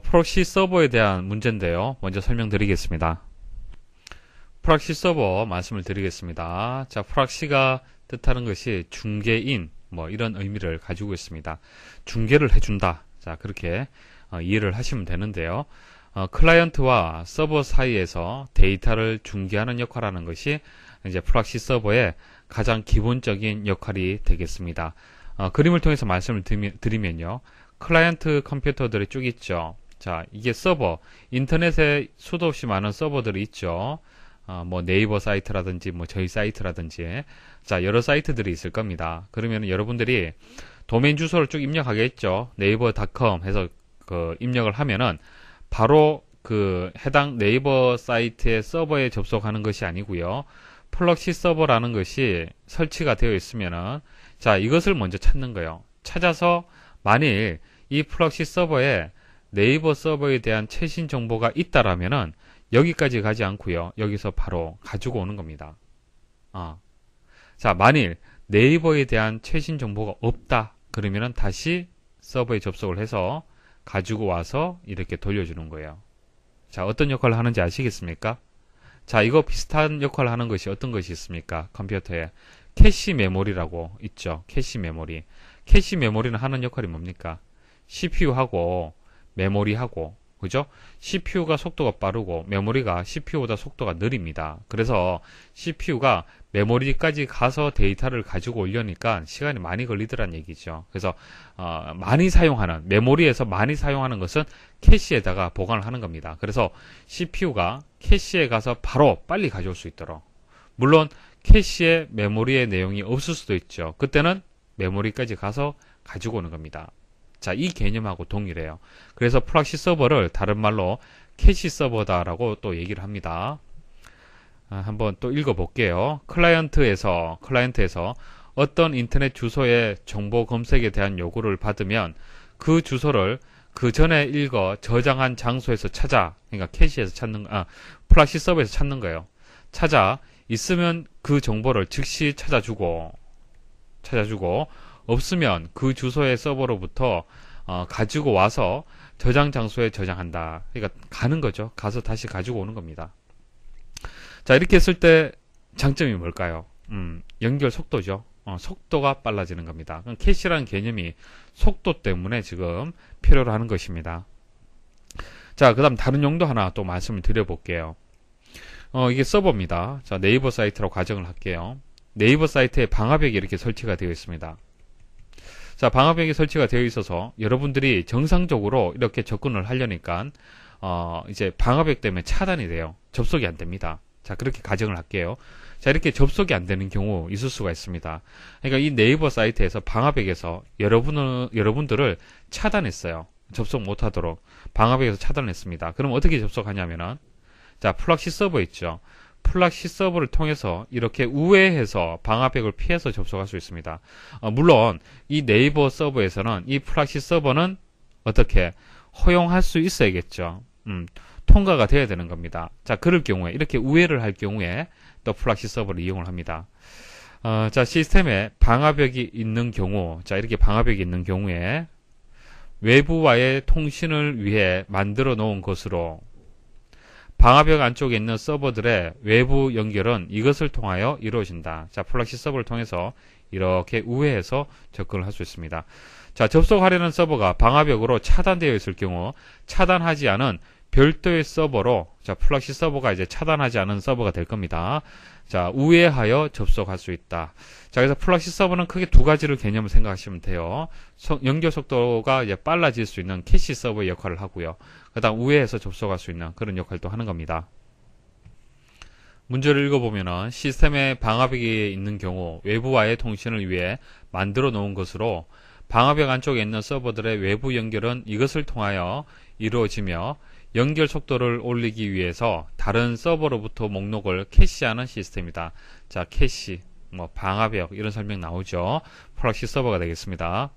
프록시 서버에 대한 문제인데요. 먼저 설명드리겠습니다. 프록시 서버 말씀을 드리겠습니다. 자, 프록시가 뜻하는 것이 중개인, 이런 의미를 가지고 있습니다. 중개를 해준다. 자, 그렇게 이해를 하시면 되는데요. 클라이언트와 서버 사이에서 데이터를 중개하는 역할을 하는 것이 이제 프록시 서버의 가장 기본적인 역할이 되겠습니다. 그림을 통해서 말씀을 드리면요. 클라이언트 컴퓨터들이 쭉 있죠. 자, 이게 서버, 인터넷에 수도 없이 많은 서버들이 있죠. 네이버 사이트라든지, 저희 사이트라든지, 자, 여러 사이트들이 있을 겁니다. 그러면 여러분들이 도메인 주소를 쭉 입력하겠죠. 네이버.com 해서 입력을 하면은 바로 해당 네이버 사이트의 서버에 접속하는 것이 아니고요. 프록시 서버라는 것이 설치가 되어 있으면은, 자, 이것을 먼저 찾는 거예요. 찾아서 만일 이 프록시 서버에 네이버 서버에 대한 최신 정보가 있다라면은 여기까지 가지 않고요. 여기서 바로 가지고 오는 겁니다. 자, 만일 네이버에 대한 최신 정보가 없다. 그러면은 다시 서버에 접속을 해서 가지고 와서 이렇게 돌려주는 거예요. 자, 어떤 역할을 하는지 아시겠습니까? 자, 이거 비슷한 역할을 하는 것이 어떤 것이 있습니까? 컴퓨터에 캐시 메모리라고 있죠. 캐시 메모리. 캐시 메모리는 하는 역할이 뭡니까? CPU하고 메모리하고, 그죠? CPU가 속도가 빠르고 메모리가 CPU보다 속도가 느립니다. 그래서 CPU가 메모리까지 가서 데이터를 가지고 오려니까 시간이 많이 걸리더란 얘기죠. 그래서 많이 사용하는, 메모리에서 많이 사용하는 것은 캐시에다가 보관을 하는 겁니다. 그래서 CPU가 캐시에 가서 바로 빨리 가져올 수 있도록, 물론 캐시에 메모리의 내용이 없을 수도 있죠. 그때는 메모리까지 가서 가지고 오는 겁니다. 자, 이 개념하고 동일해요. 그래서 프록시 서버를 다른 말로 캐시 서버다라고 또 얘기를 합니다. 한번 또 읽어볼게요. 클라이언트에서 어떤 인터넷 주소의 정보 검색에 대한 요구를 받으면 그 주소를 그 전에 읽어 저장한 장소에서 찾아, 그러니까 캐시에서 프록시 서버에서 찾는 거예요. 찾아 있으면 그 정보를 즉시 찾아주고 없으면 그 주소의 서버로부터 가지고 와서 저장 장소에 저장한다. 그러니까 가는 거죠. 가서 다시 가지고 오는 겁니다. 자, 이렇게 했을 때 장점이 뭘까요? 연결 속도죠. 속도가 빨라지는 겁니다. 캐시라는 개념이 속도 때문에 지금 필요로 하는 것입니다. 자, 그 다음 다른 용도 하나 또 말씀을 드려볼게요. 이게 서버입니다. 자, 네이버 사이트라고 가정을 할게요. 네이버 사이트에 방화벽이 이렇게 설치가 되어 있습니다. 자, 방화벽이 설치가 되어 있어서 여러분들이 정상적으로 이렇게 접근을 하려니까 이제 방화벽 때문에 차단이 돼요. 접속이 안 됩니다. 자, 그렇게 가정을 할게요. 자, 이렇게 접속이 안 되는 경우 있을 수가 있습니다. 그러니까 이 네이버 사이트에서 방화벽에서 여러분들을 차단했어요. 접속 못하도록 방화벽에서 차단했습니다. 그럼 어떻게 접속하냐면은, 자, 프록시 서버 있죠. 프록시 서버를 통해서 이렇게 우회해서 방화벽을 피해서 접속할 수 있습니다. 물론 이 네이버 서버에서는 이 프록시 서버는 어떻게 허용할 수 있어야겠죠. 통과가 돼야 되는 겁니다. 자, 그럴 경우에 이렇게 우회를 할 경우에 또 프록시 서버를 이용을 합니다. 자, 시스템에 방화벽이 있는 경우, 자, 이렇게 방화벽이 있는 경우에 외부와의 통신을 위해 만들어 놓은 것으로 방화벽 안쪽에 있는 서버들의 외부 연결은 이것을 통하여 이루어진다. 자, 프록시 서버를 통해서 이렇게 우회해서 접근을 할 수 있습니다. 자, 접속하려는 서버가 방화벽으로 차단되어 있을 경우 차단하지 않은 별도의 서버로, 자, 프록시 서버가 이제 차단하지 않은 서버가 될 겁니다. 자, 우회하여 접속할 수 있다. 자, 그래서 프록시 서버는 크게 두 가지를 개념을 생각하시면 돼요. 연결 속도가 이제 빨라질 수 있는 캐시 서버의 역할을 하고요. 그 다음 우회해서 접속할 수 있는 그런 역할도 하는 겁니다. 문제를 읽어보면은 시스템에 방화벽이 있는 경우 외부와의 통신을 위해 만들어 놓은 것으로 방화벽 안쪽에 있는 서버들의 외부 연결은 이것을 통하여 이루어지며 연결 속도를 올리기 위해서 다른 서버로부터 목록을 캐시하는 시스템이다. 자, 캐시, 방화벽 이런 설명 나오죠. 프록시 서버가 되겠습니다.